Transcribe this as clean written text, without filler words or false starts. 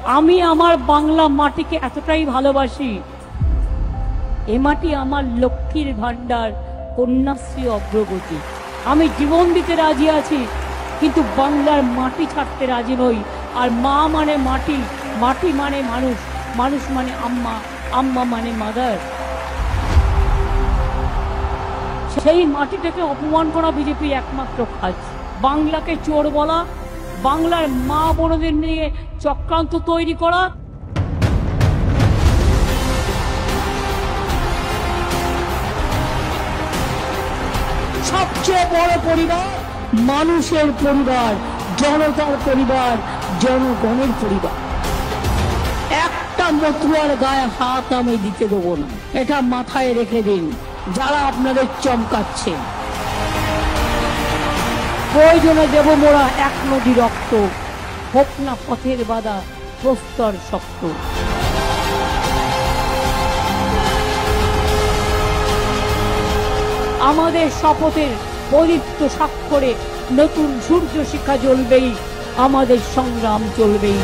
আমি আমার বাংলা মাটিকে এতটাই ভালোবাসি, এ মাটি আমার লক্ষ্মীর ভান্ডার, কন্যাশ্রী অগ্রগতি। আমি জীবন দিতে রাজি আছি, কিন্তু বাংলার মাটি ছাড়তে রাজি নই। আর মা মানে মাটি, মাটি মানে মানুষ, মানুষ মানে আম্মা, আম্মা মানে মাদার। সেই মাটিটাকে অপমান করা বিজেপির একমাত্র কাজ। বাংলাকে চোর বলা, বাংলার মা বোনদের নিয়ে চক্রান্ত তৈরি করা। সবচেয়ে বড় পরিবার মানুষের পরিবার, জনতার পরিবার, জনগণের পরিবার। একটা মতুয়ার গায়ে হাত আমি দিতে দেবো না, এটা মাথায় রেখে দিন যারা আপনাদের চমকাচ্ছে। প্রয়োজনে দেব মোরা এক নদী রক্ত, হোক না পথের বাধা প্রস্তর শক্ত। আমাদের শপথের পবিত্র স্বাক্ষরে নতুন সূর্য শিখা জ্বলবেই, আমাদের সংগ্রাম চলবেই।